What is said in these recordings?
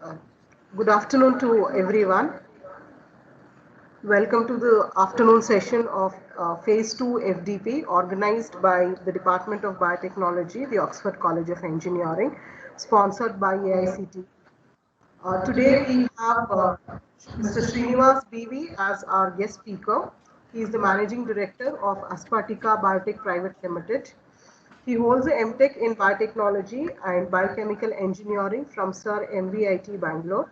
Uh, Good afternoon to everyone. Welcome to the afternoon session of Phase 2 FDP organized by the Department of Biotechnology, the Oxford College of Engineering, sponsored by AICT. Today we have Mr. Srinivas BV as our guest speaker. He is the Managing Director of Aspatica Biotech Private Limited. He holds a MTech in Biotechnology and Biochemical Engineering from Sir MVIT Bangalore.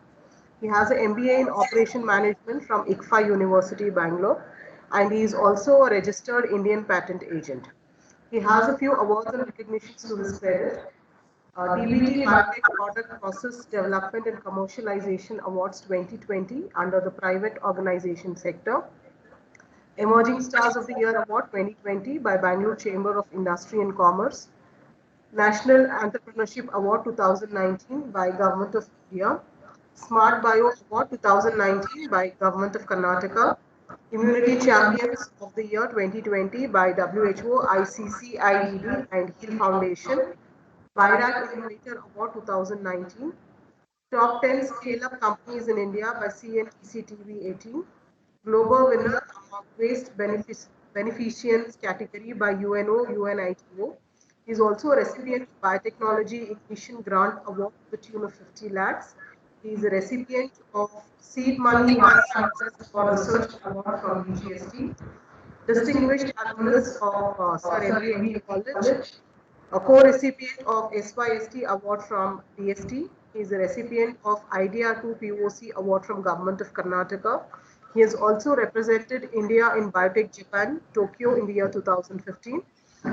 He has an MBA in Operation Management from ICFA University, Bangalore, and he is also a registered Indian patent agent. He has a few awards and recognitions to his credit. DBT Biotech Product Process Development and Commercialization Awards 2020 under the private organization sector. Emerging Stars of the Year Award 2020 by Bangalore Chamber of Industry and Commerce. National Entrepreneurship Award 2019 by Government of India. Smart Bio Award 2019 by Government of Karnataka. Immunity Champions of the Year 2020 by WHO, ICC, IDD and HEAL Foundation. BIRAC Innovator Award 2019. Top 10 Scale-Up Companies in India by CNBC TV 18. Global winner among Waste Beneficiaries category by UNO, UNITO. He is also a recipient of Biotechnology Ignition Grant Award to the tune of 50 lakhs. He is a recipient of Seed Money One Success for Research Award from BGST. Distinguished alumnus of Sir MVIT College, a co-recipient of SYST Award from DST. He is a recipient of IDEA 2 POC Award from Government of Karnataka. He has also represented India in Biotech Japan, Tokyo in the year 2015.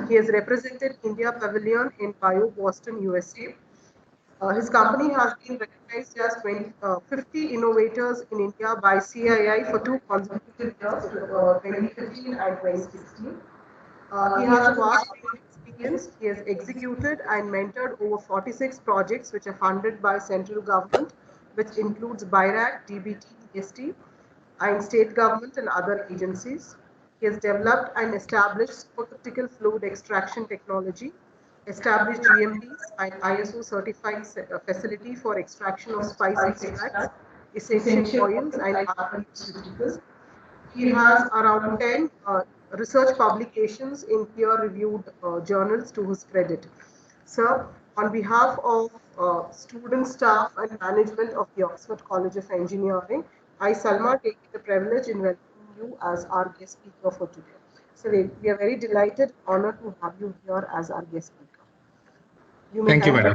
He has represented India Pavilion in Bio Boston, USA. His company has been recognized as 50 innovators in India by CII for two consecutive years, 2015 and 2016. He has a vast range of experience. He has executed and mentored over 46 projects which are funded by central government, which includes BIRAC, DBT, DST, and state government and other agencies. He has developed and established supercritical fluid extraction technology, established GMPs and ISO certified facility for extraction of spice extracts, essential oils, and other nutraceuticals. He has around 10 research publications in peer-reviewed journals to his credit. Sir, on behalf of student, staff, and management of the Oxford College of Engineering, I, Salma, take the privilege in welcoming you as our guest speaker for today. So we are very delighted, honored to have you here as our guest speaker. Thank you, madam.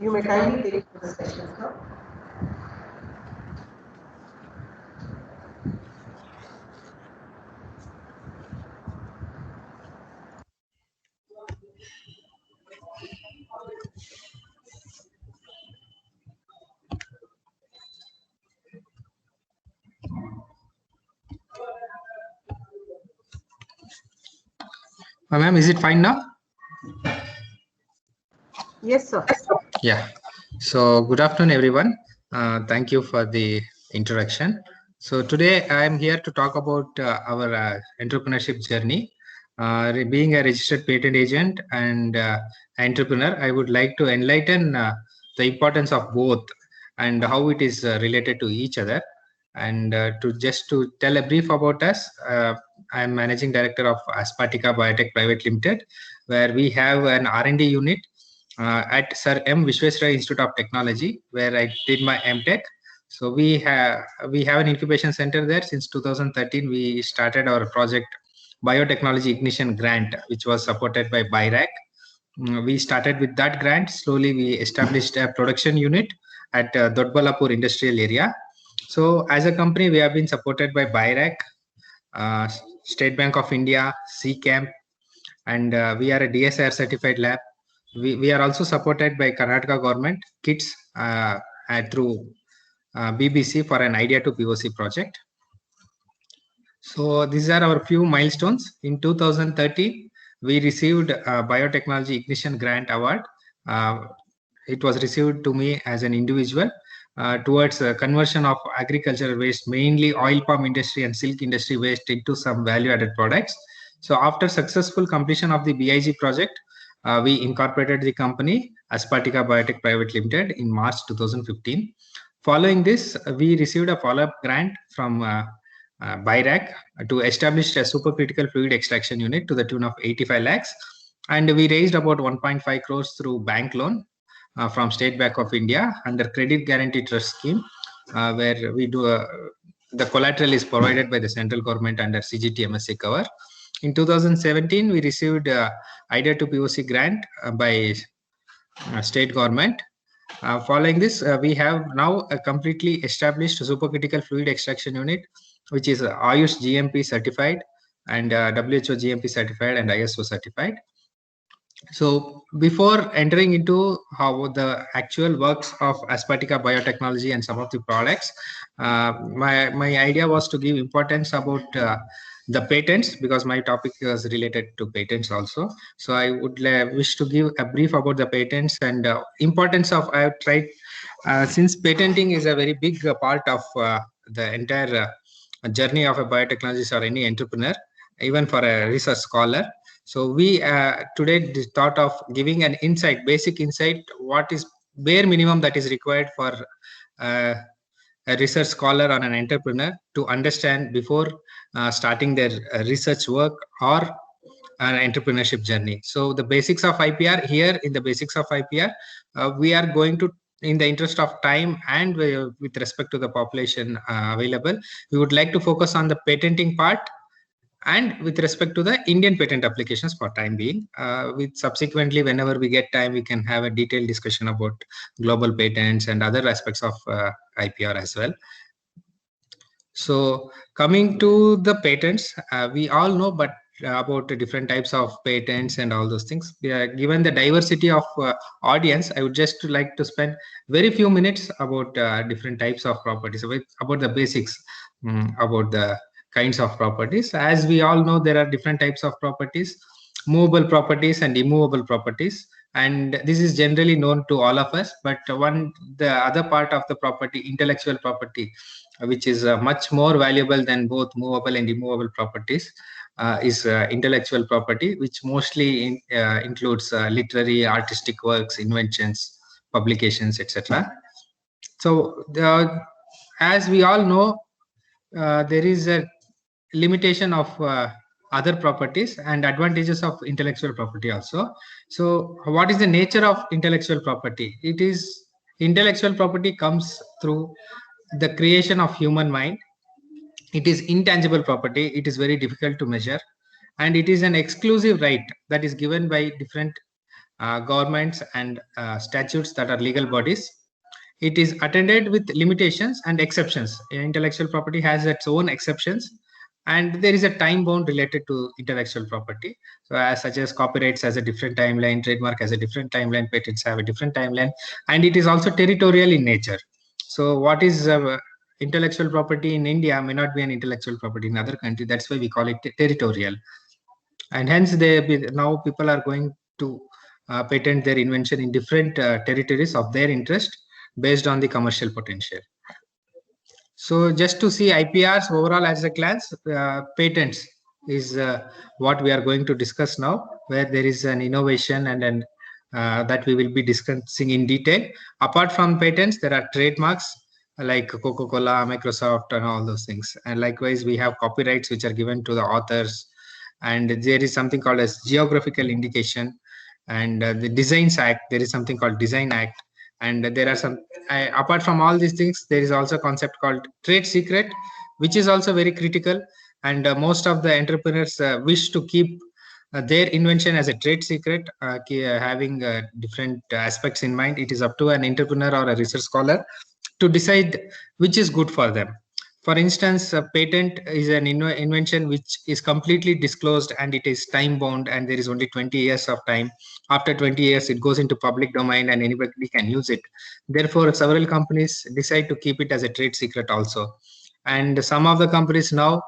You may kindly take the session, sir. Ma'am, is it fine now? Yes, sir. Yeah. So good afternoon, everyone. Thank you for the introduction. So today I am here to talk about our entrepreneurship journey. Being a registered patent agent and entrepreneur, I would like to enlighten the importance of both and how it is related to each other. And to tell a brief about us, I am managing director of Aspatica Biotech Private Limited, where we have an R&D unit at Sir M. Vishwesvaraya Institute of Technology, where I did my MTech. So we have an incubation center there since 2013. We started our project Biotechnology Ignition Grant, which was supported by BIRAC. We started with that grant. Slowly, we established a production unit at Dodbalapur industrial area. So as a company, we have been supported by BIRAC, State Bank of India, CCAMP, and we are a DSIR certified lab. We are also supported by Karnataka government kits through BBC for an IDEA to POC project. So these are our few milestones. In 2013, we received a Biotechnology Ignition Grant Award. It was received to me as an individual towards conversion of agricultural waste, mainly oil palm industry and silk industry waste, into some value-added products. So after successful completion of the BIG project, we incorporated the company Aspatica Biotech Private Limited in March 2015. Following this, we received a follow-up grant from BIRAC to establish a supercritical fluid extraction unit to the tune of 85 lakhs. And we raised about 1.5 crores through bank loan from State Bank of India under Credit Guarantee Trust Scheme, where we do the collateral is provided by the central government under CGT MSA cover. In 2017, we received IDEA to POC grant by state government. Following this, we have now a completely established supercritical fluid extraction unit, which is Ayush GMP certified and WHO GMP certified and ISO certified. So before entering into how the actual works of Aspatica Biotechnology and some of the products, my idea was to give importance about the patents, because my topic was related to patents also. So I would wish to give a brief about the patents and importance of, I have tried, since patenting is a very big part of the entire journey of a biotechnologist or any entrepreneur, even for a research scholar. So we today thought of giving an insight, basic insight, what is bare minimum that is required for a research scholar or an entrepreneur to understand before starting their research work or an entrepreneurship journey. So the basics of IPR here, in the basics of IPR, we are going to, in the interest of time and with respect to the population available, we would like to focus on the patenting part, and with respect to the Indian patent applications for time being. With subsequently, whenever we get time, we can have a detailed discussion about global patents and other aspects of IPR as well. So coming to the patents, we all know about the different types of patents and all those things. Given the diversity of audience, I would just like to spend very few minutes about different types of properties, about the basics, about the kinds of properties. As we all know, there are different types of properties, movable properties and immovable properties, and this is generally known to all of us. But the other part of the property, intellectual property, which is much more valuable than both movable and immovable properties, is intellectual property, which mostly includes literary, artistic works, inventions, publications, etc. So as we all know, there is a limitation of other properties and advantages of intellectual property also. So what is the nature of intellectual property? It is, intellectual property comes through the creation of human mind. It is intangible property. It is very difficult to measure, and it is an exclusive right that is given by different governments and statutes that are legal bodies. It is attended with limitations and exceptions. Intellectual property has its own exceptions, and there is a time bound related to intellectual property. So such as copyrights has a different timeline, trademark has a different timeline, patents have a different timeline, and it is also territorial in nature. So what is intellectual property in India may not be an intellectual property in other country. That's why we call it territorial. And hence now people are going to patent their invention in different territories of their interest based on the commercial potential. So just to see IPRs overall as a glance, patents is what we are going to discuss now, where there is an innovation and then that we will be discussing in detail. Apart from patents, there are trademarks like Coca-Cola, Microsoft, and all those things. And likewise, we have copyrights which are given to the authors. And there is something called as geographical indication. And the Designs Act, there is something called Design Act. And there are some, apart from all these things, there is also a concept called trade secret, which is also very critical. And most of the entrepreneurs wish to keep their invention as a trade secret, having different aspects in mind. It is up to an entrepreneur or a research scholar to decide which is good for them. For instance, a patent is an invention which is completely disclosed and it is time bound, and there is only 20 years of time. After 20 years, it goes into public domain and anybody can use it. Therefore, several companies decide to keep it as a trade secret also. And some of the companies now,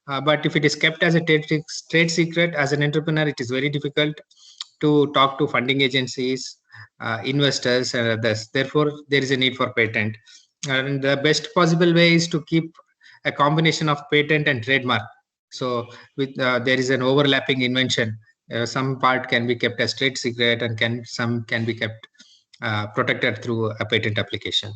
but if it is kept as a trade secret, as an entrepreneur, it is very difficult to talk to funding agencies, investors, and others. Therefore, there is a need for patent. And the best possible way is to keep a combination of patent and trademark. So with there is an overlapping invention some part can be kept as trade secret, and some can be kept protected through a patent application.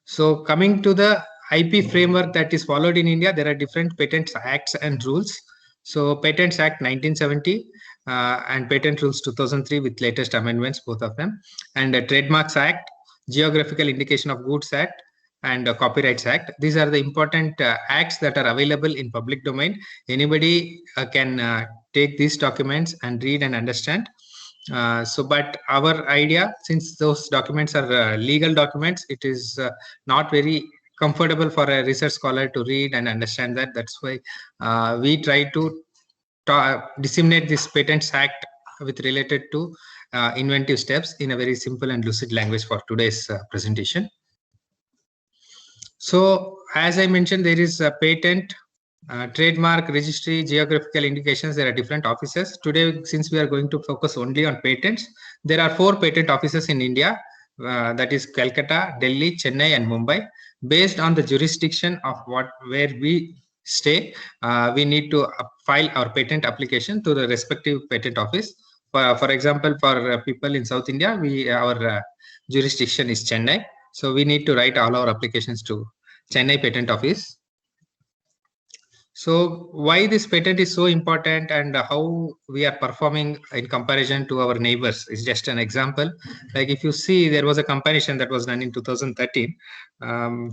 So coming to the IP framework that is followed in India, there are different Patents Acts and rules. So Patents Act 1970 and Patent Rules 2003 with latest amendments, both of them, and the Trademarks Act, Geographical Indication of Goods Act, and Copyrights Act. These are the important acts that are available in public domain. Anybody can take these documents and read and understand. But our idea, since those documents are legal documents, it is not very comfortable for a research scholar to read and understand that. That's why we try to disseminate this Patents Act with related to inventive steps in a very simple and lucid language for today's presentation. So as I mentioned, there is a patent, trademark, registry, geographical indications. There are different offices. Today, since we are going to focus only on patents, there are 4 patent offices in India, that is Calcutta, Delhi, Chennai, and Mumbai. Based on the jurisdiction of where we stay, we need to file our patent application to the respective patent office. For example, for people in South India, our jurisdiction is Chennai. So we need to write all our applications to Chennai Patent Office. So why this patent is so important and how we are performing in comparison to our neighbors is just an example. Like if you see, there was a comparison that was done in 2013.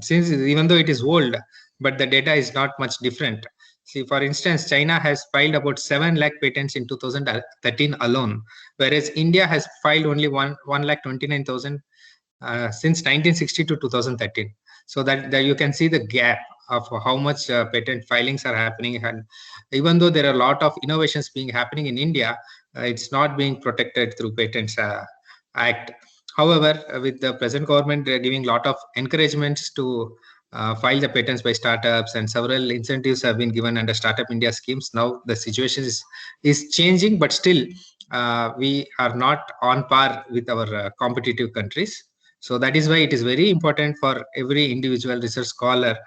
Since even though it is old, but the data is not much different. See, for instance, China has filed about 7 lakh patents in 2013 alone, whereas India has filed only 1,29,000 since 1960 to 2013. So that you can see the gap of how much patent filings are happening. And even though there are a lot of innovations being happening in India, it's not being protected through Patents Act. However, with the present government giving a lot of encouragements to file the patents by startups, and several incentives have been given under Startup India schemes, now the situation is changing, but still we are not on par with our competitive countries. So that is why it is very important for every individual research scholar,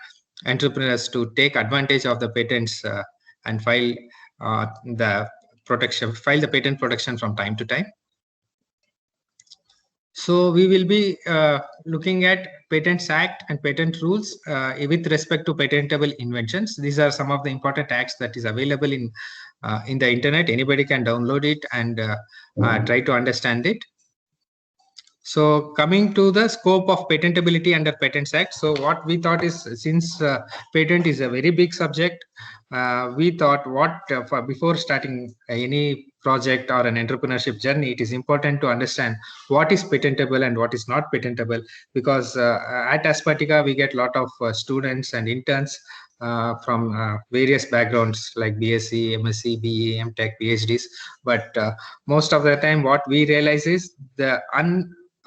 entrepreneurs to take advantage of the patents and file the patent protection from time to time. So we will be looking at Patents Act and patent rules with respect to patentable inventions. These are some of the important acts that is available in the internet. Anybody can download it and try to understand it. So coming to the scope of patentability under Patents Act. So what we thought is, since patent is a very big subject, we thought before starting any project or an entrepreneurship journey, it is important to understand what is patentable and what is not patentable, because at Aspertica we get a lot of students and interns from various backgrounds like BSc, MSc, BE, MTech, PhDs. But most of the time what we realize is the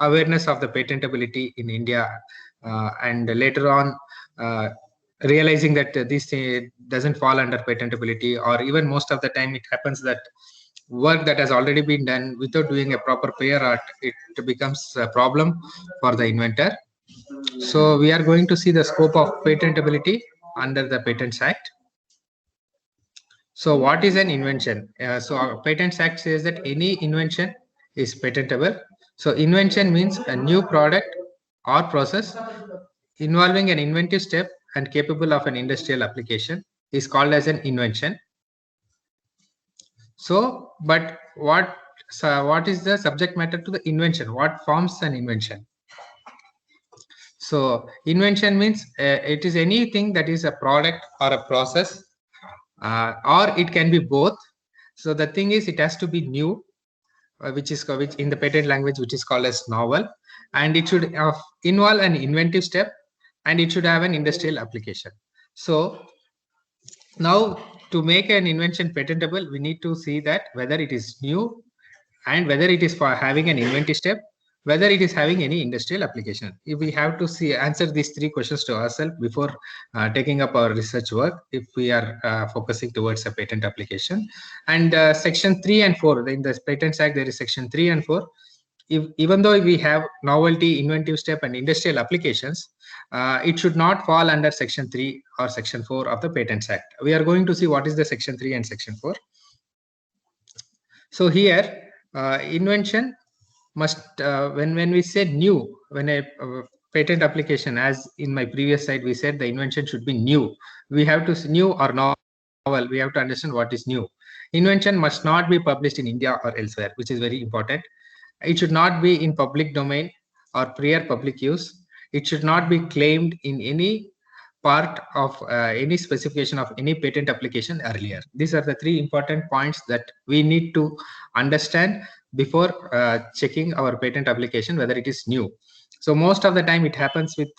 awareness of the patentability in India, and later on realizing that this doesn't fall under patentability, or even most of the time it happens that work that has already been done without doing a proper prior art, it becomes a problem for the inventor. So we are going to see the scope of patentability under the Patents Act. So what is an invention? So our Patents Act says that any invention is patentable. So invention means a new product or process involving an inventive step and capable of an industrial application is called as an invention. So, but what is the subject matter to the invention? What forms an invention? So invention means it is anything that is a product or a process, or it can be both. So the thing is, it has to be new, which in the patent language, which is called as novel, and it should involve an inventive step, and it should have an industrial application. So now to make an invention patentable, we need to see that whether it is new, and whether it is for having an inventive step, whether it is having any industrial application. If we have to answer these 3 questions to ourselves before taking up our research work, if we are focusing towards a patent application. And section 3 and 4 in the Patents Act, there is section 3 and 4. Even though we have novelty, inventive step, and industrial applications, it should not fall under section 3 or section 4 of the Patents Act. We are going to see what is the section 3 and section 4. So here, invention must, when we say new, when a patent application, as in my previous slide, we said the invention should be new. We have to new or novel. We have to understand what is new. Invention must not be published in India or elsewhere, which is very important. It should not be in public domain or prior public use. It should not be claimed in any part of any specification of any patent application earlier. These are the three important points that we need to understand before checking our patent application whether it is new. So most of the time it happens with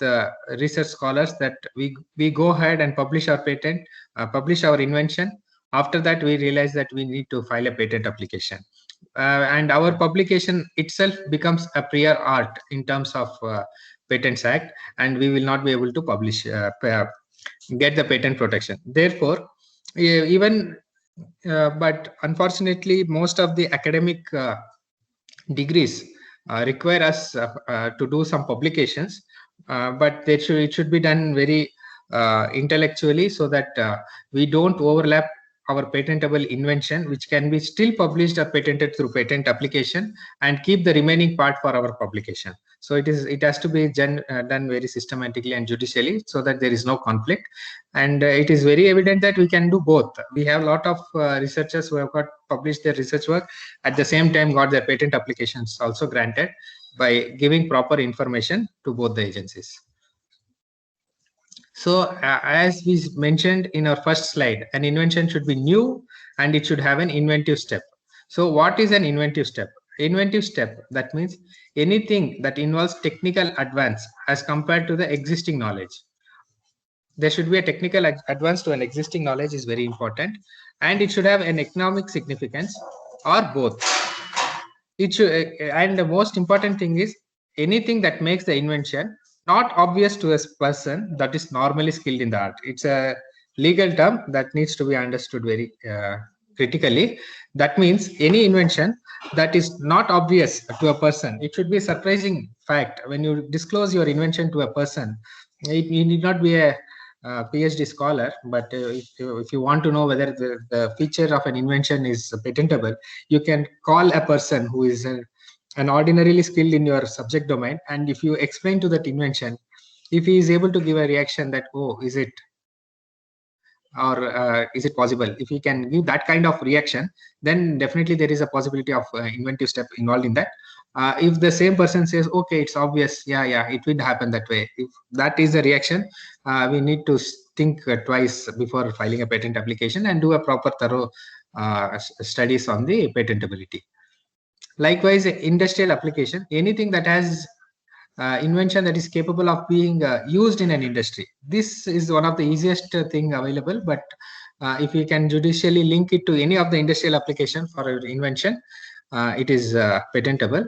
research scholars that we go ahead and publish our patent, publish our invention. After that, we realize that we need to file a patent application. And our publication itself becomes a prior art in terms of Patents Act, and we will not be able to publish, get the patent protection. Therefore, even, but unfortunately, most of the academic degrees require us to do some publications, but it should be done very intellectually, so that we don't overlap our patentable invention, which can be still published or patented through patent application, and keep the remaining part for our publication. So it has to be done very systematically and judicially, so that there is no conflict. And it is very evident that we can do both. We have a lot of researchers who have got published their research work, at the same time got their patent applications also granted, by giving proper information to both the agencies. So as we mentioned in our first slide, an invention should be new and it should have an inventive step. So what is an inventive step? Inventive step, that means anything that involves technical advance as compared to the existing knowledge. There should be a technical advance to an existing knowledge is very important, and it should have an economic significance, or both. It should, and the most important thing is anything that makes the invention not obvious to a person that is normally skilled in the art. It's a legal term that needs to be understood very critically. That means any invention that is not obvious to a person. It should be a surprising fact when you disclose your invention to a person. It need not be a PhD scholar, but if you want to know whether the feature of an invention is patentable, you can call a person who is an ordinarily skilled in your subject domain, and if you explain to that invention, if he is able to give a reaction that, oh, is it, or is it possible, if he can give that kind of reaction, then definitely there is a possibility of inventive step involved in that. If the same person says, okay, it's obvious, yeah, it will happen that way, if that is the reaction, we need to think twice before filing a patent application and do a proper thorough studies on the patentability. Likewise, industrial application, anything that has invention that is capable of being used in an industry. This is one of the easiest thing available, but if we can judicially link it to any of the industrial application for our invention, it is patentable.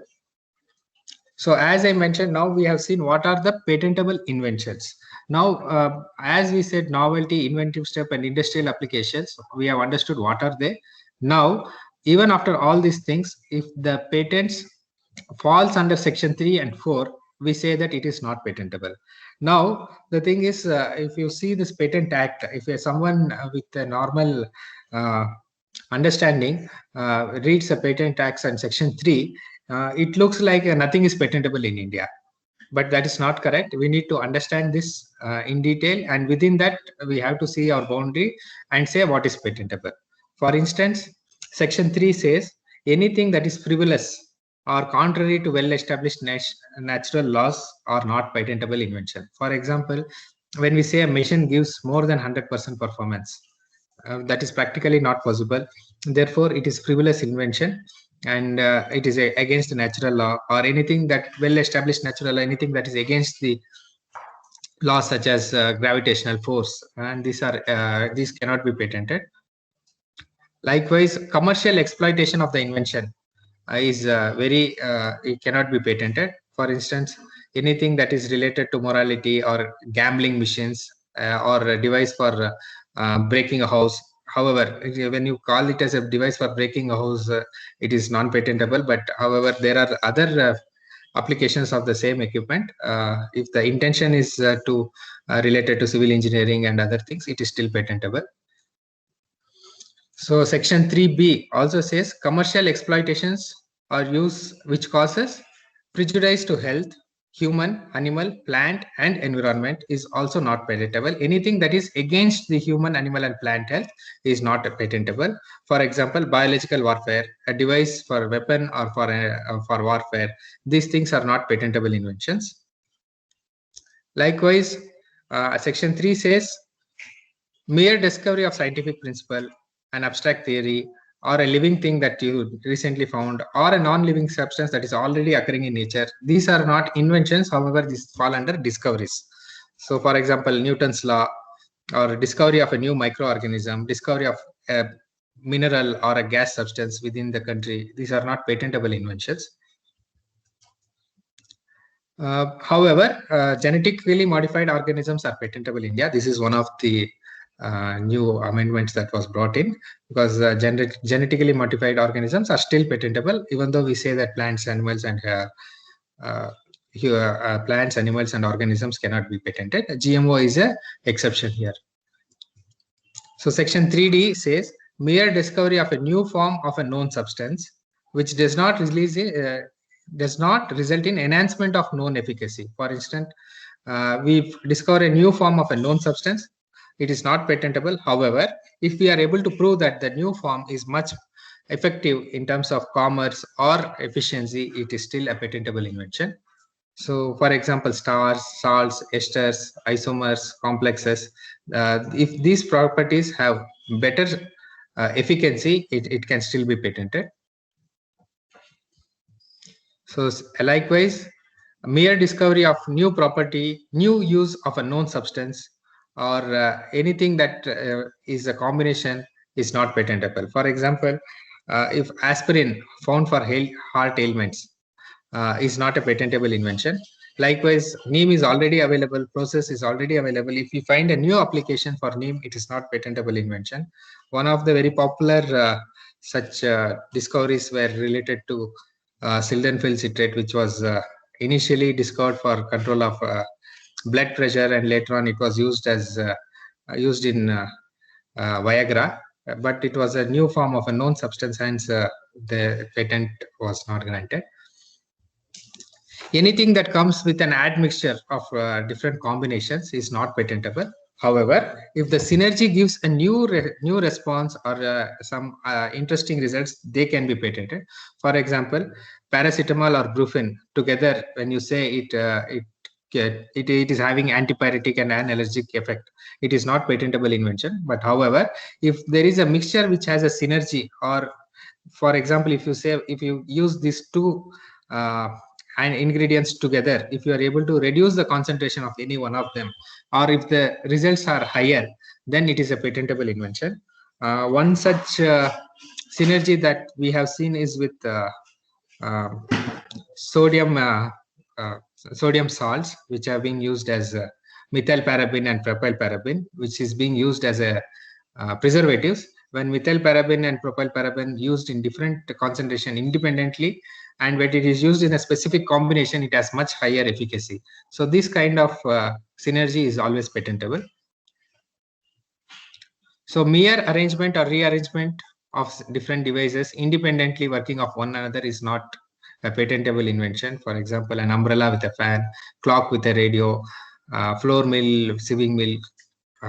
So as I mentioned, now we have seen what are the patentable inventions. Now, as we said, novelty, inventive step, and industrial applications, we have understood what are they. Now, even after all these things, if the patents falls under section 3 and 4, we say that it is not patentable. Now, the thing is, if you see this Patent Act, if someone with a normal understanding reads the Patent Act and section 3, it looks like nothing is patentable in India. But that is not correct. We need to understand this in detail, and within that, we have to see our boundary and say what is patentable. For instance, section 3 says anything that is frivolous or contrary to well-established natural laws are not patentable invention. For example, when we say a machine gives more than 100% performance, that is practically not possible. Therefore, it is frivolous invention, and it is against the natural law, or anything that well-established natural law, anything that is against the laws such as gravitational force, and these cannot be patented. Likewise, commercial exploitation of the invention is it cannot be patented. For instance, anything that is related to morality or gambling machines or a device for breaking a house. However, when you call it as a device for breaking a house, it is non-patentable. But however, there are other applications of the same equipment. If the intention is related to civil engineering and other things, it is still patentable. So section 3B also says commercial exploitations or use which causes prejudice to health, human, animal, plant, and environment is also not patentable. Anything that is against the human, animal, and plant health is not patentable. For example, biological warfare, a device for weapon or for warfare, these things are not patentable inventions. Likewise, section 3 says mere discovery of scientific principle, an abstract theory, or a living thing that you recently found, or a non-living substance that is already occurring in nature. These are not inventions, however, these fall under discoveries. So, for example, Newton's law, or discovery of a new microorganism, discovery of a mineral or a gas substance within the country, these are not patentable inventions. However, genetically modified organisms are patentable in India. This is one of the new amendments that was brought in, because genetically modified organisms are still patentable, even though we say that plants, animals, and plants, animals, and organisms cannot be patented. GMO is an exception here. So section 3D says mere discovery of a new form of a known substance which does not result in enhancement of known efficacy. For instance, we discover a new form of a known substance. It is not patentable. However, if we are able to prove that the new form is much effective in terms of commerce or efficiency, it is still a patentable invention. So, for example, stars, salts, esters, isomers, complexes, if these properties have better efficacy, it can still be patented. So, likewise, mere discovery of new property, new use of a known substance, or anything that is a combination is not patentable. For example, if aspirin found for heart ailments is not a patentable invention. Likewise, neem is already available, process is already available. If we find a new application for neem, it is not patentable invention. One of the very popular such discoveries were related to sildenafil citrate, which was initially discovered for control of blood pressure, and later on it was used in Viagra, but it was a new form of a known substance, hence the patent was not granted. Anything that comes with an admixture of different combinations is not patentable. However, if the synergy gives a new response or some interesting results, they can be patented. For example, paracetamol or brufen together, when you say it is having antipyretic and analgesic effect, it is not patentable invention. But however, if there is a mixture which has a synergy, or for example, if you use these two and ingredients together, if you are able to reduce the concentration of any one of them, or if the results are higher, then it is a patentable invention. One such synergy that we have seen is with sodium salts, which are being used as methylparaben and propylparaben, which is being used as a preservatives. When methylparaben and propylparaben used in different concentration independently, and when it is used in a specific combination, it has much higher efficacy. So this kind of synergy is always patentable. So mere arrangement or rearrangement of different devices independently working of one another is not a patentable invention. For example, an umbrella with a fan, clock with a radio, flour mill, sieving mill,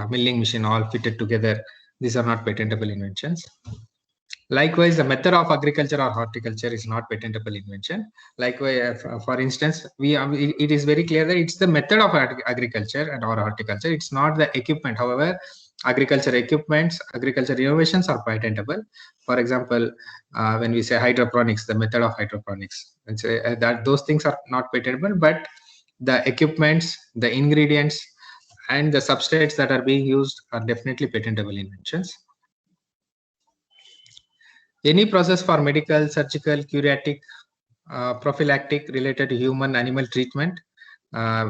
milling machine all fitted together. These are not patentable inventions. Likewise, the method of agriculture or horticulture is not patentable invention. Likewise, for instance, it is very clear that it's the method of agriculture and or horticulture. It's not the equipment. However, agriculture equipments, agriculture innovations are patentable. For example, when we say hydroponics, the method of hydroponics, and say that those things are not patentable, but the equipments, the ingredients, and the substrates that are being used are definitely patentable inventions. Any process for medical, surgical, curative, prophylactic related to human animal treatment,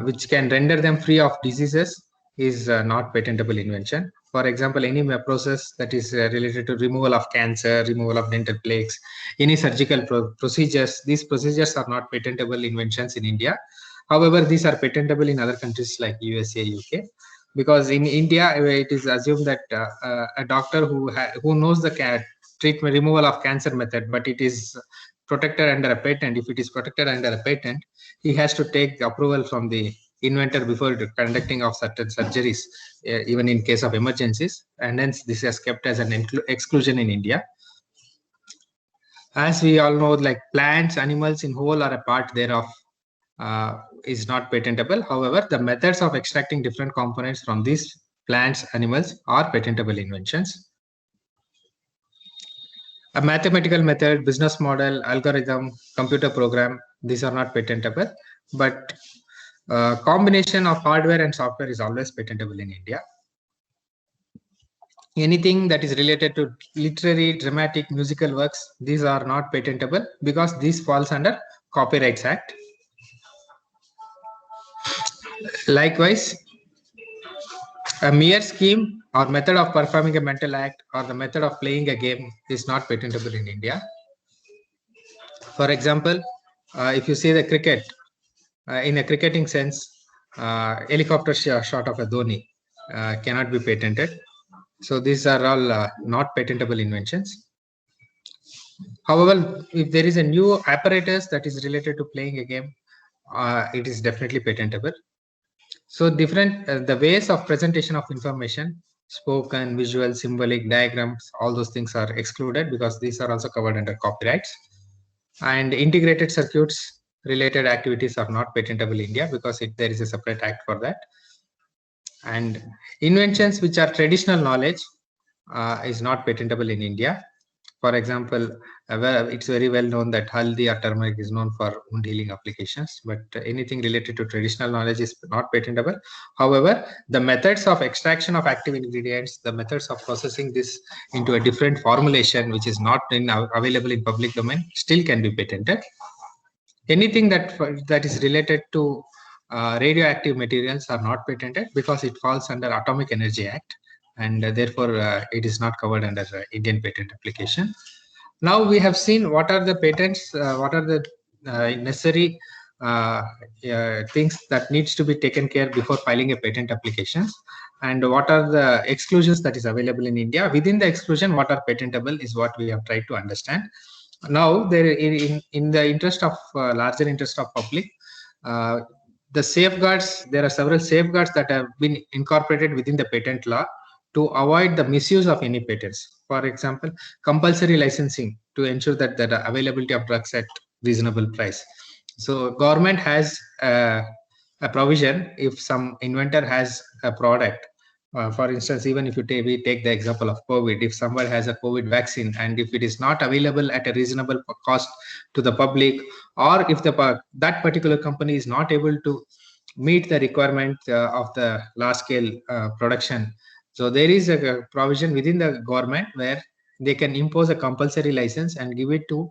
which can render them free of diseases, is not patentable invention. For example, any process that is related to removal of cancer, removal of dental plaques, any surgical procedures, these procedures are not patentable inventions in India. However, these are patentable in other countries like USA, UK. because in India it is assumed that a doctor who knows the treatment removal of cancer method, but it is protected under a patent. If it is protected under a patent, he has to take approval from the inventor before conducting of certain surgeries, even in case of emergencies, and hence this is kept as an exclusion in India. As we all know, like plants, animals in whole or a part thereof is not patentable. However, the methods of extracting different components from these plants, animals are patentable inventions. A mathematical method, business model, algorithm, computer program, these are not patentable, but combination of hardware and software is always patentable in India. Anything that is related to literary, dramatic, musical works, these are not patentable because this falls under Copyrights Act. Likewise, a mere scheme or method of performing a mental act or the method of playing a game is not patentable in India. For example, if you see the cricket, in a cricketing sense, helicopter shot of a Dhoni cannot be patented. So these are all not patentable inventions. However, if there is a new apparatus that is related to playing a game, it is definitely patentable. So different the ways of presentation of information, spoken, visual, symbolic, diagrams, all those things are excluded because these are also covered under copyrights. And integrated circuits related activities are not patentable in India because there is a separate act for that. And inventions which are traditional knowledge is not patentable in India. For example, it's very well known that haldi or turmeric is known for wound healing applications, but anything related to traditional knowledge is not patentable. However, the methods of extraction of active ingredients, the methods of processing this into a different formulation, which is not available in public domain, still can be patented. Anything that is related to radioactive materials are not patented because it falls under Atomic Energy Act, and therefore it is not covered under Indian patent application. Now we have seen what are the patents, what are the necessary things that needs to be taken care before filing a patent applications, and what are the exclusions that is available in India. Within the exclusion, what are patentable is what we have tried to understand. Now, there in the interest of larger interest of public, the safeguards, there are several safeguards that have been incorporated within the patent law to avoid the misuse of any patents. For example, compulsory licensing to ensure that the availability of drugs at reasonable price. So government has a provision if some inventor has a product. For instance, even if we take the example of COVID, if someone has a COVID vaccine and if it is not available at a reasonable cost to the public, or if that particular company is not able to meet the requirement of the large scale production, so there is a provision within the government where they can impose a compulsory license and give it to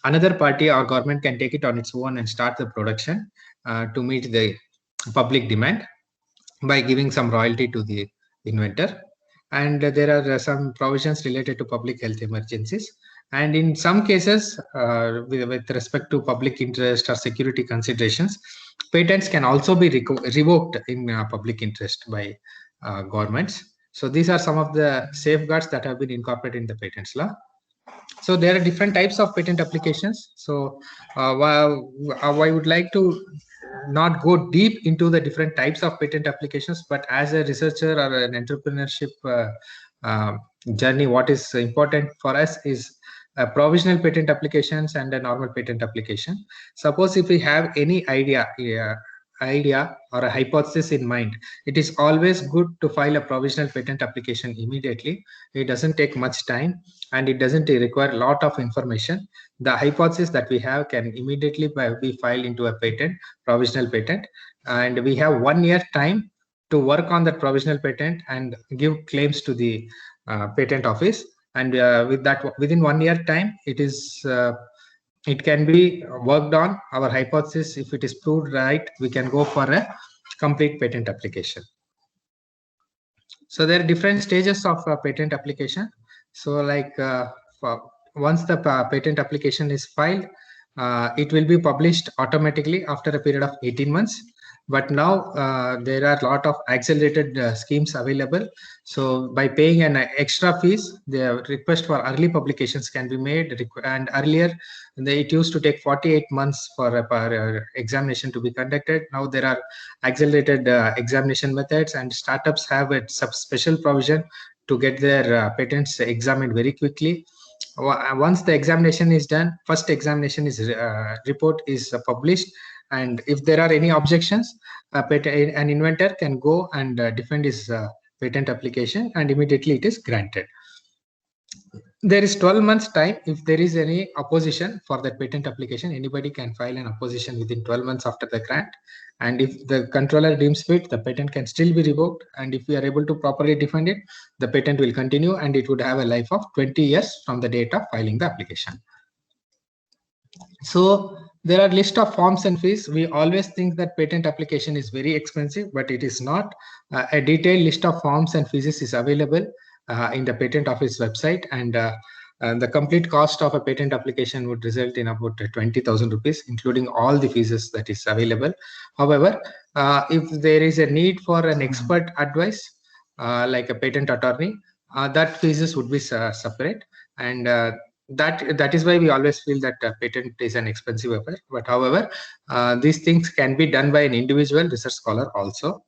another party, or government can take it on its own and start the production to meet the public demand by giving some royalty to the inventor. And there are some provisions related to public health emergencies. And in some cases, with respect to public interest or security considerations, patents can also be revoked in public interest by governments. So these are some of the safeguards that have been incorporated in the patents law. So there are different types of patent applications. So while I would like to not go deep into the different types of patent applications, but as a researcher or an entrepreneurship journey, what is important for us is provisional patent applications and a normal patent application. Suppose if we have any idea or a hypothesis in mind, it is always good to file a provisional patent application immediately. It doesn't take much time and it doesn't require a lot of information. The hypothesis that we have can immediately be filed into a patent, provisional patent, and we have 1 year time to work on that provisional patent and give claims to the patent office. And with that, within 1 year time, it can be worked on our hypothesis. If it is proved right, we can go for a complete patent application. So there are different stages of patent application. So like once the patent application is filed, it will be published automatically after a period of 18 months. But now there are a lot of accelerated schemes available. So by paying an extra fees, the request for early publications can be made. And earlier, it used to take 48 months for a examination to be conducted. Now there are accelerated examination methods, and startups have a special provision to get their patents examined very quickly. Once the examination is done, first examination is report is published, and if there are any objections, an inventor can go and defend his patent application, and immediately it is granted. There is 12 months time. If there is any opposition for that patent application, anybody can file an opposition within 12 months after the grant. And if the controller deems fit, the patent can still be revoked. And if we are able to properly defend it, the patent will continue, and it would have a life of 20 years from the date of filing the application. So there are list of forms and fees. We always think that patent application is very expensive, but it is not. A detailed list of forms and fees is available in the patent office website, and the complete cost of a patent application would result in about 20,000 rupees, including all the fees that is available. However, if there is a need for an expert advice, like a patent attorney, that fees would be separate, and that is why we always feel that patent is an expensive affair. But however, these things can be done by an individual research scholar also.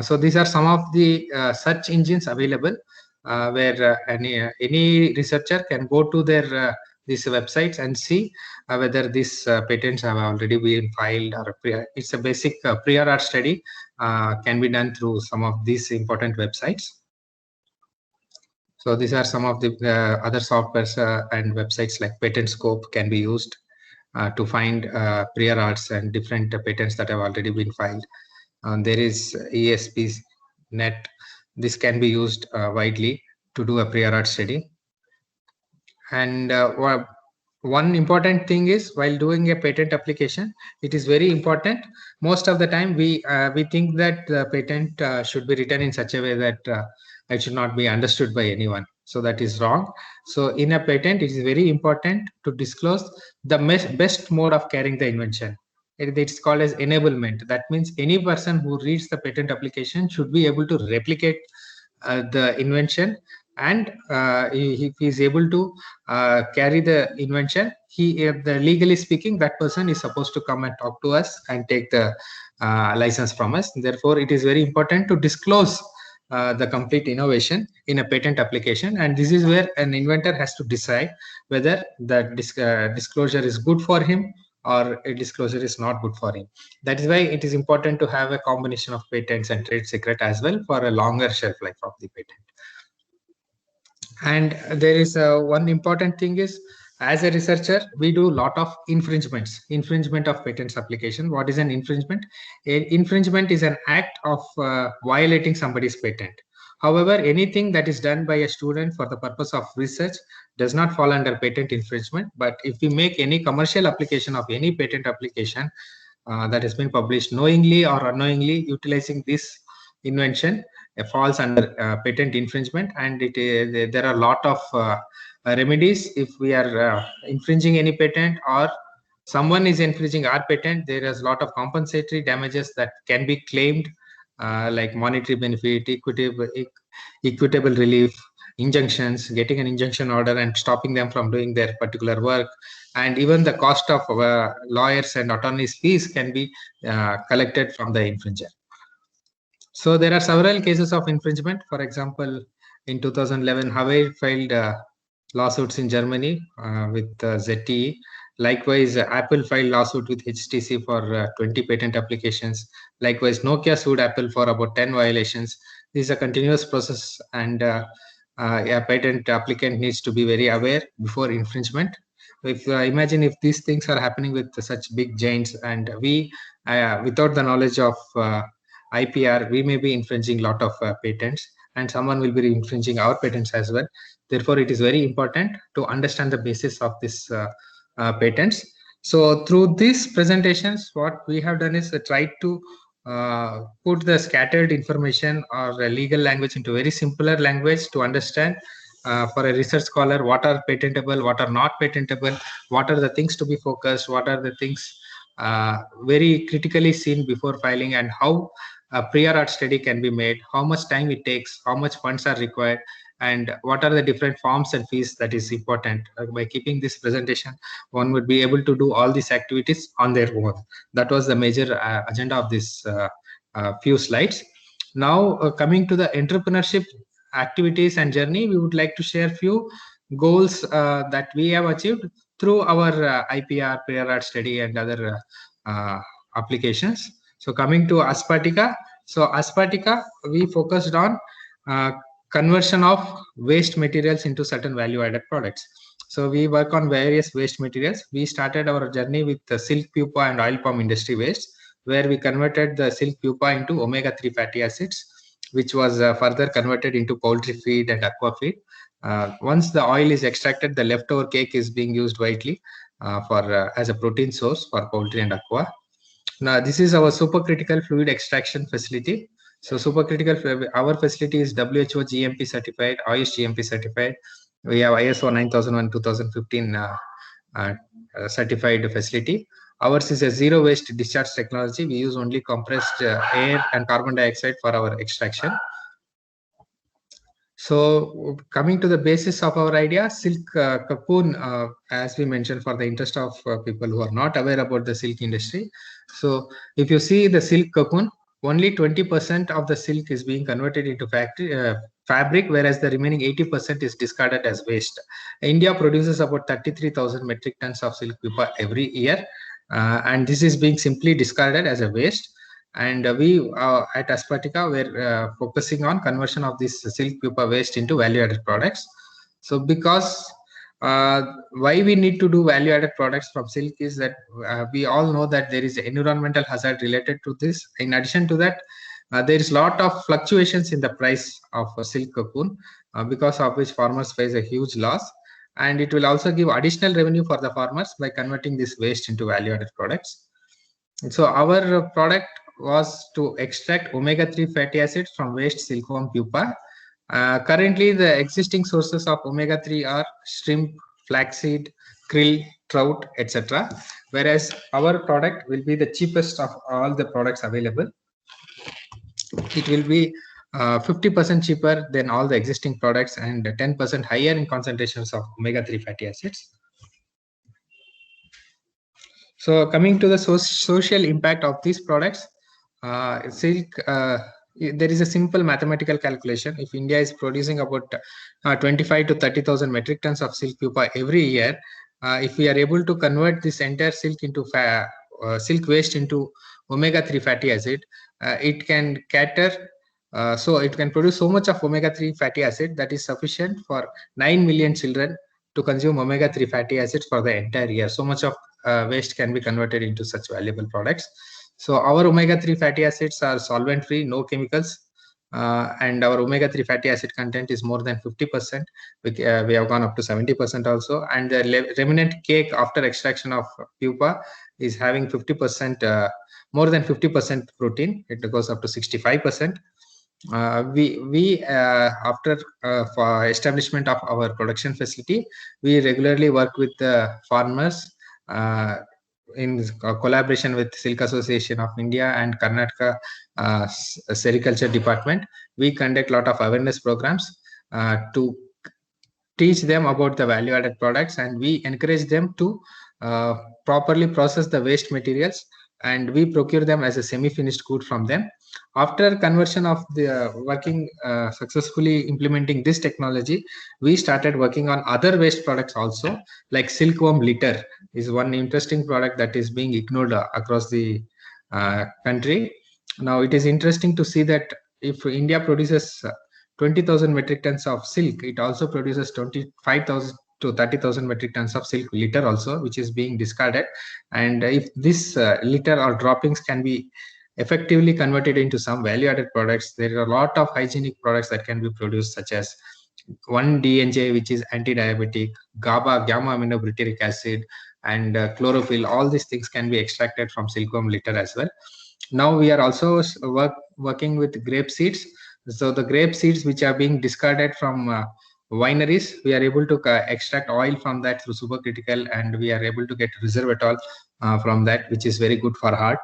So these are some of the search engines available, where any researcher can go to their these websites and see whether these patents have already been filed, or it's a basic prior art study can be done through some of these important websites. So these are some of the other softwares and websites like PatentScope can be used to find prior arts and different patents that have already been filed. There is ESP.net. This can be used widely to do a prior art study. And one important thing is, while doing a patent application, it is very important. Most of the time, we think that the patent should be written in such a way that it should not be understood by anyone. So that is wrong. So in a patent, it is very important to disclose the best mode of carrying the invention. It's called as enablement. That means any person who reads the patent application should be able to replicate the invention, and if he is able to carry the invention, legally speaking, that person is supposed to come and talk to us and take the license from us. Therefore, it is very important to disclose the complete innovation in a patent application, and this is where an inventor has to decide whether the disclosure is good for him or a disclosure is not good for him. That is why it is important to have a combination of patents and trade secret as well for a longer shelf life of the patent. And there is one important thing is, as a researcher, we do a lot of infringement of patents application. What is an infringement? Infringement is an act of violating somebody's patent. However, anything that is done by a student for the purpose of research does not fall under patent infringement. But if we make any commercial application of any patent application that has been published knowingly or unknowingly utilizing this invention, falls under patent infringement. And there are a lot of remedies if we are infringing any patent, or someone is infringing our patent. There is a lot of compensatory damages that can be claimed, like monetary benefit, equitable relief, injunctions, getting an injunction order and stopping them from doing their particular work, and even the cost of lawyers and attorneys' fees can be collected from the infringer. So there are several cases of infringement. For example, in 2011, Huawei filed lawsuits in Germany with ZTE. Likewise, Apple filed lawsuit with HTC for 20 patent applications. Likewise, Nokia sued Apple for about 10 violations. This is a continuous process, and a patent applicant needs to be very aware before infringement. If imagine if these things are happening with such big giants, and we, without the knowledge of IPR, we may be infringing a lot of patents, and someone will be infringing our patents as well. Therefore, it is very important to understand the basis of this patents. So through these presentations, what we have done is try to put the scattered information or legal language into very simpler language to understand, for a research scholar, what are patentable, what are not patentable, what are the things to be focused, what are the things very critically seen before filing, and how a prior art study can be made, how much time it takes, how much funds are required, and what are the different forms and fees that is important. By keeping this presentation, one would be able to do all these activities on their own. That was the major agenda of this few slides. Now, coming to the entrepreneurship activities and journey, we would like to share few goals that we have achieved through our IPR, prior art study, and other applications. So coming to Aspatica, so Aspatica, we focused on conversion of waste materials into certain value-added products. So we work on various waste materials. We started our journey with the silk pupa and oil palm industry waste, where we converted the silk pupa into omega-3 fatty acids, which was further converted into poultry feed and aqua feed. Once the oil is extracted, the leftover cake is being used widely as a protein source for poultry and aqua. Now, this is our supercritical fluid extraction facility. So supercritical, our facility is WHO GMP certified, Ayush GMP certified. We have ISO 9001:2015 certified facility. Ours is a zero waste discharge technology. We use only compressed air and carbon dioxide for our extraction. So coming to the basis of our idea, silk cocoon, as we mentioned, for the interest of people who are not aware about the silk industry. So if you see the silk cocoon, only 20% of the silk is being converted into fabric, whereas the remaining 80% is discarded as waste. India produces about 33,000 metric tons of silk pupa every year, and this is being simply discarded as a waste. And we at Aspatica, we're focusing on conversion of this silk pupa waste into value-added products. So because why we need to do value-added products from silk is that we all know that there is environmental hazard related to this. In addition to that, there is a lot of fluctuations in the price of silk cocoon, because of which farmers face a huge loss. And it will also give additional revenue for the farmers by converting this waste into value-added products. So our product was to extract omega-3 fatty acids from waste silkworm pupa. Currently, the existing sources of omega-3 are shrimp, flaxseed, krill, trout, etc. Whereas our product will be the cheapest of all the products available. It will be 50% cheaper than all the existing products and 10% higher in concentrations of omega-3 fatty acids. So coming to the social impact of these products, silk, there is a simple mathematical calculation. If India is producing about 25 to 30,000 metric tons of silk pupa every year, if we are able to convert this entire silk into silk waste into omega-3 fatty acid, it can cater, so it can produce so much of omega-3 fatty acid that is sufficient for 9 million children to consume omega-3 fatty acids for the entire year. So much of waste can be converted into such valuable products. So our omega-3 fatty acids are solvent-free, no chemicals, and our omega-3 fatty acid content is more than 50%. We have gone up to 70% also, and the remnant cake after extraction of pupa is having 50%, more than 50% protein. It goes up to 65%. After for establishment of our production facility, we regularly work with the farmers in collaboration with Silk Association of India and Karnataka Sericulture Department. We conduct a lot of awareness programs to teach them about the value-added products, and we encourage them to properly process the waste materials, and we procure them as a semi-finished good from them. After conversion of the working successfully implementing this technology, we started working on other waste products also, like silkworm litter is one interesting product that is being ignored across the country. Now it is interesting to see that if India produces 20,000 metric tons of silk, it also produces 25,000 to 30,000 metric tons of silk litter also, which is being discarded. And if this litter or droppings can be effectively converted into some value-added products, there are a lot of hygienic products that can be produced, such as 1-DNJ, which is anti-diabetic, GABA, gamma-aminobutyric acid, and chlorophyll. All these things can be extracted from silkworm litter as well. Now we are also working with grape seeds. So the grape seeds which are being discarded from wineries, we are able to extract oil from that through supercritical, and we are able to get resveratrol from that, which is very good for heart.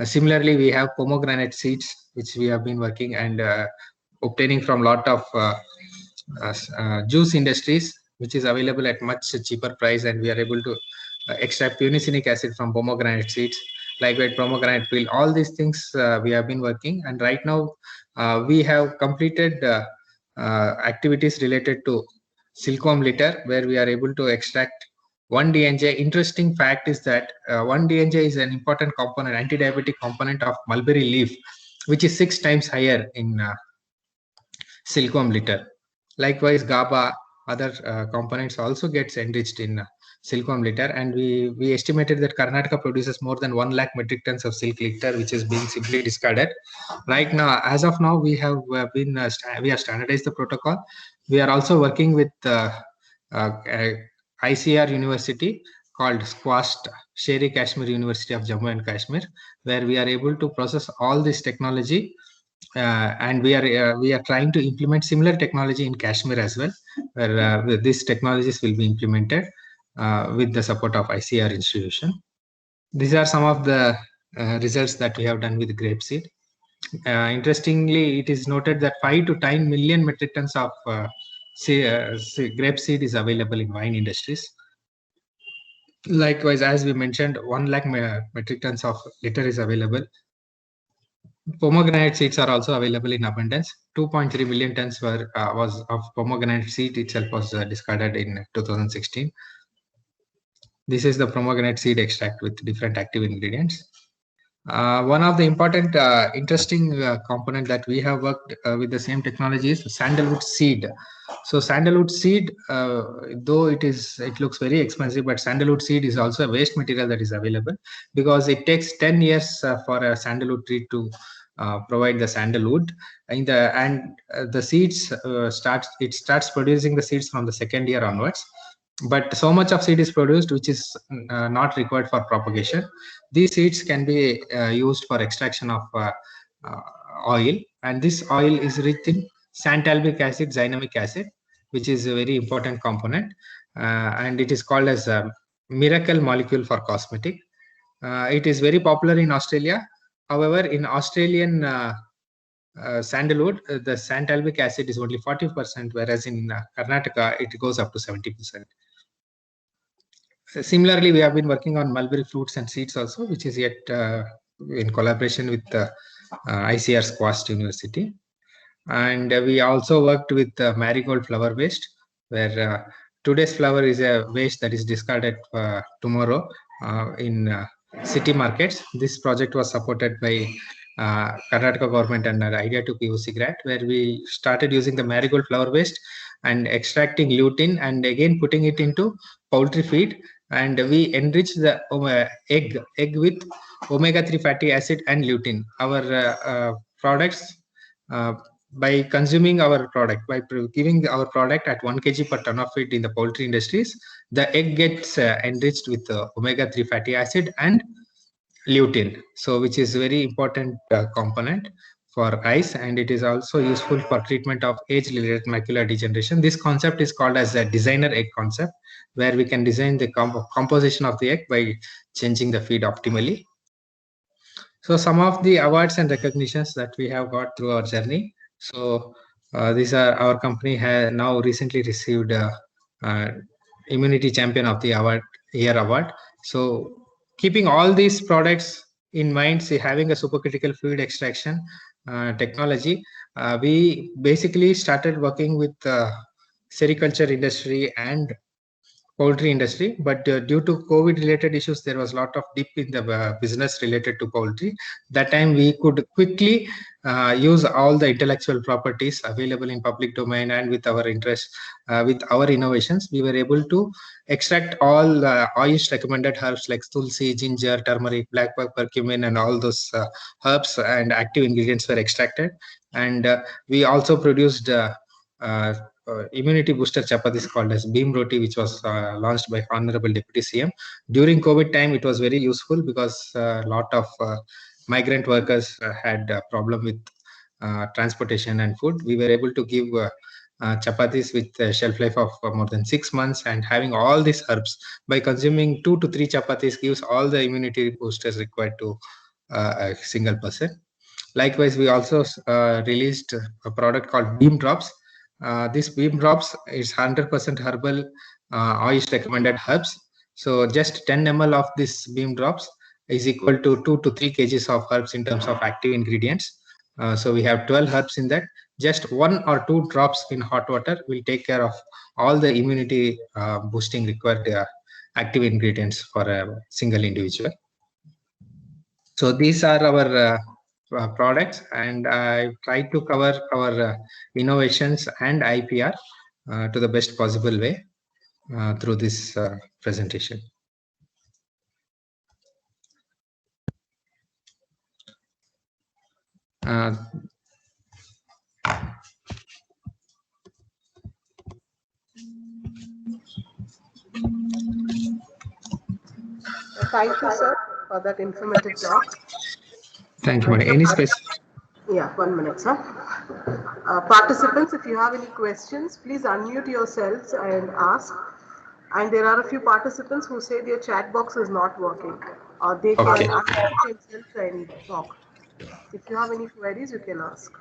Similarly, we have pomegranate seeds, which we have been working and obtaining from lot of juice industries, which is available at much cheaper price, and we are able to extract punicinic acid from pomegranate seeds, lightweight pomegranate peel. All these things we have been working, and right now we have completed activities related to silkworm litter, where we are able to extract 1-DNJ. Interesting fact is that 1-DNJ is an important component, anti-diabetic component of mulberry leaf, which is 6 times higher in silkworm litter. Likewise, GABA, other components also gets enriched in silkworm litter, and we estimated that Karnataka produces more than 1 lakh metric tons of silk litter, which is being simply discarded. Right now, as of now, we have we have standardized the protocol. We are also working with ICR University called SQUAST, Sher-e Kashmir University of Jammu and Kashmir, where we are able to process all this technology, and we are trying to implement similar technology in Kashmir as well, where these technologies will be implemented with the support of ICR institution. These are some of the results that we have done with grapeseed. Interestingly, it is noted that 5 to 10 million metric tons of grapeseed is available in wine industries. Likewise, as we mentioned, 1 lakh metric tons of litter is available. Pomegranate seeds are also available in abundance. 2.3 million tons was of pomegranate seed itself was discarded in 2016. This is the pomegranate seed extract with different active ingredients. One of the important, interesting component that we have worked with the same technology is sandalwood seed. So sandalwood seed, though it looks very expensive, but sandalwood seed is also a waste material that is available, because it takes 10 years for a sandalwood tree to provide the sandalwood. The seeds starts producing the seeds from the second year onwards. But so much of seed is produced which is not required for propagation. These seeds can be used for extraction of oil, and this oil is rich in xanthalbic acid, xylamic acid, which is a very important component, and it is called as a miracle molecule for cosmetic. It is very popular in Australia. However, in Australian sandalwood, the xanthalbic acid is only 40%, whereas in Karnataka, it goes up to 70%. Similarly, we have been working on mulberry fruits and seeds also, which is yet in collaboration with ICR SQUAST University. And we also worked with marigold flower waste, where today's flower is a waste that is discarded tomorrow in city markets. This project was supported by Karnataka government under IDEA2 POC grant, where we started using the marigold flower waste and extracting lutein and again putting it into poultry feed, and we enrich the egg with omega-3 fatty acid and lutein. Our products, by consuming our product, by giving our product at 1 kg per ton of feed in the poultry industries, the egg gets enriched with omega-3 fatty acid and lutein, so which is very important component for eyes, and it is also useful for treatment of age-related macular degeneration. This concept is called as a designer egg concept, where we can design the composition of the egg by changing the feed optimally. So some of the awards and recognitions that we have got through our journey. So these are, our company has now recently received Immunity Champion of the Year award. So keeping all these products in mind, say having a supercritical fluid extraction technology, we basically started working with sericulture industry and poultry industry, but due to COVID related issues, there was a lot of dip in the business related to poultry. That time we could quickly use all the intellectual properties available in public domain, and with our interest, with our innovations, we were able to extract all Ayush recommended herbs like tulsi, ginger, turmeric, black pepper, cumin, and all those herbs and active ingredients were extracted. And we also produced immunity booster chapatis called as Beam Roti, which was launched by Honorable Deputy CM. During COVID time, it was very useful because a lot of migrant workers had a problem with transportation and food. We were able to give chapatis with a shelf life of more than 6 months, and having all these herbs. By consuming 2 to 3 chapatis gives all the immunity boosters required to a single person. Likewise, we also released a product called Beam Drops. This Beam Drops is 100% herbal, OIST recommended herbs. So just 10 ml of this Beam Drops is equal to 2 to 3 kgs of herbs in terms of active ingredients. So we have 12 herbs in that. Just 1 or 2 drops in hot water will take care of all the immunity boosting required active ingredients for a single individual. So these are our products, and I tried to cover our innovations and IPR to the best possible way through this presentation. Thank you, sir, for that informative talk. Thank you. Any specific? Yeah, 1 minute, sir. Participants, if you have any questions, please unmute yourselves and ask. And there are a few participants who say their chat box is not working. They can unmute themselves and talk. If you have any queries, you can ask.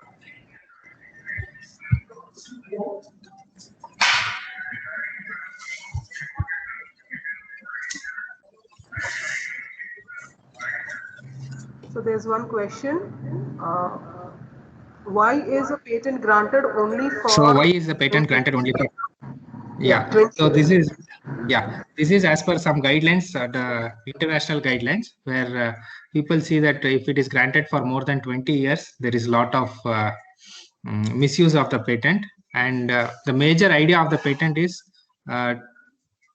So there's one question. Why is a patent granted only for... So why is the patent granted only for... Yeah, so this is as per some guidelines, the international guidelines, where people see that if it is granted for more than 20 years, there is a lot of misuse of the patent. And the major idea of the patent is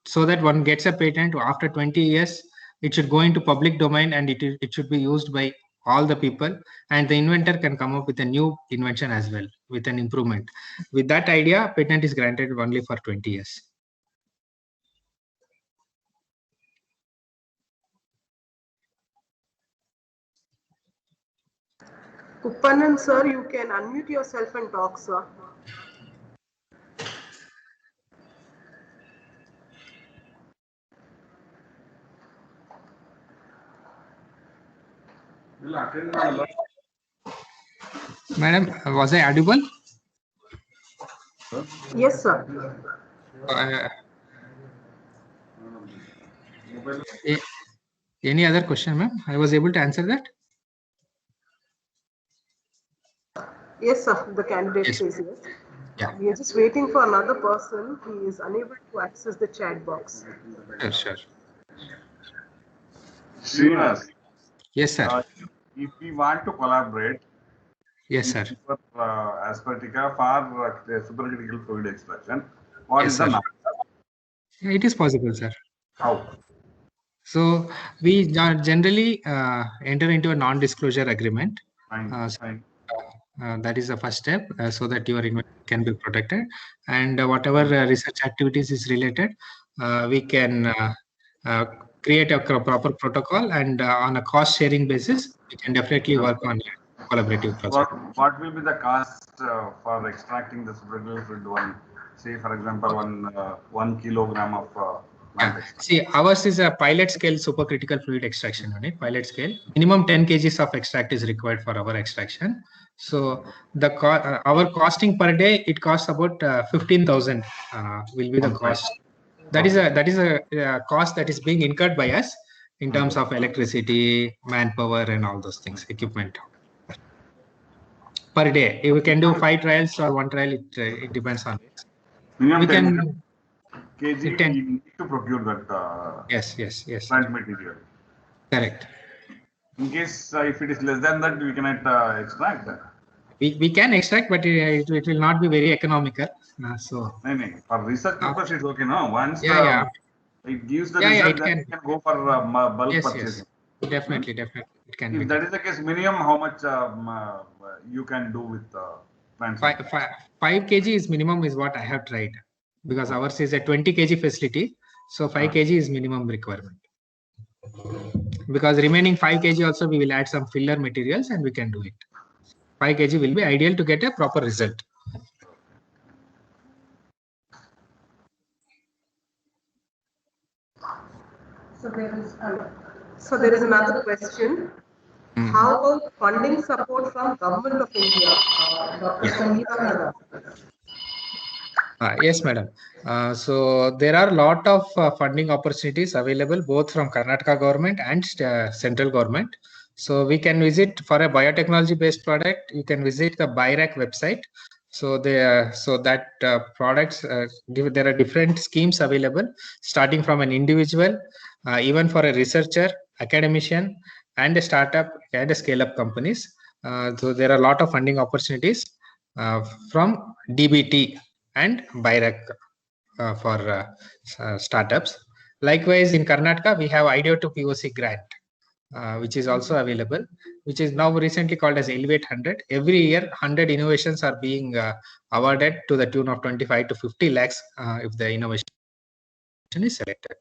so that one gets a patent after 20 years, it should go into public domain, and it should be used by all the people, and the inventor can come up with a new invention as well with an improvement. With that idea, patent is granted only for 20 years. Uppannan sir, you can unmute yourself and talk, sir. Madam, was I audible? Yes, sir. Any other question, ma'am? I was able to answer that? Yes, sir. The candidate says yes. Yeah. We are just waiting for another person. He is unable to access the chat box. Sure. Srinivas. Yes, sir. If we want to collaborate, yes, sir, for Aspertica for supercritical fluid extraction, what yes, is the sir. number? It is possible, sir. How? So we generally enter into a non-disclosure agreement. Fine. That is the first step, so that your invention can be protected, and whatever research activities is related, we can create a proper protocol, and on a cost sharing basis, we can definitely work on a collaborative project. What will be the cost for extracting the supercritical fluid one? Say, for example, 1 kilogram of See, ours is a pilot scale supercritical fluid extraction unit. Pilot scale, minimum 10 kgs of extract is required for our extraction. So the our costing per day, it costs about 15,000 will be the cost. That is a cost that is being incurred by us in terms of electricity, manpower, and all those things, equipment. Per day, if we can do 5 trials or 1 trial, it depends on it. Minimum we can kg we need to procure that yes plant material. Correct. In case if it is less than that, we cannot extract. We can extract, but it will not be very economical. So for research purpose, it's okay. No, once it gives the it result, then can. You can go for bulk purchasing. Definitely, it can. If that is the case, minimum how much you can do with plants? 5 kg is minimum is what I have tried, because ours is a 20 kg facility, so 5 kg is minimum requirement. Because remaining 5 kg also we will add some filler materials and we can do it. 5 kg will be ideal to get a proper result. So there is another question. How about funding support from Government of India? Dr. Sangeeta Nada. Yes, madam. So there are a lot of funding opportunities available both from Karnataka government and central government. So we can visit for a biotechnology based product. You can visit the BIRAC website. So products there are different schemes available, starting from an individual, even for a researcher, academician, and a startup and a scale-up companies. So there are a lot of funding opportunities from DBT and BIRAC for startups. Likewise, in Karnataka, we have IDEO to POC grant, which is also available, which is now recently called as Elevate 100. Every year, 100 innovations are being awarded to the tune of 25 to 50 lakhs if the innovation is selected.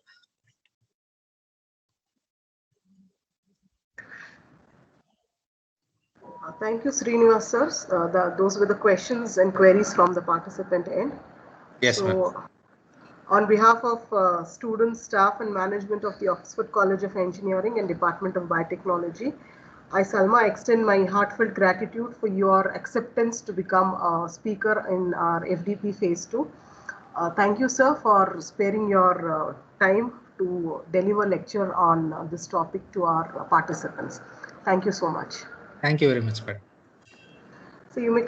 Thank you, Srinivas sir. Those were the questions and queries from the participant end. Yes, so, on behalf of students, staff and management of the Oxford College of Engineering and Department of Biotechnology, I, Salma, extend my heartfelt gratitude for your acceptance to become a speaker in our FDP Phase 2. Thank you, sir, for sparing your time to deliver lecture on this topic to our participants. Thank you so much. Thank you very much, madam. So you may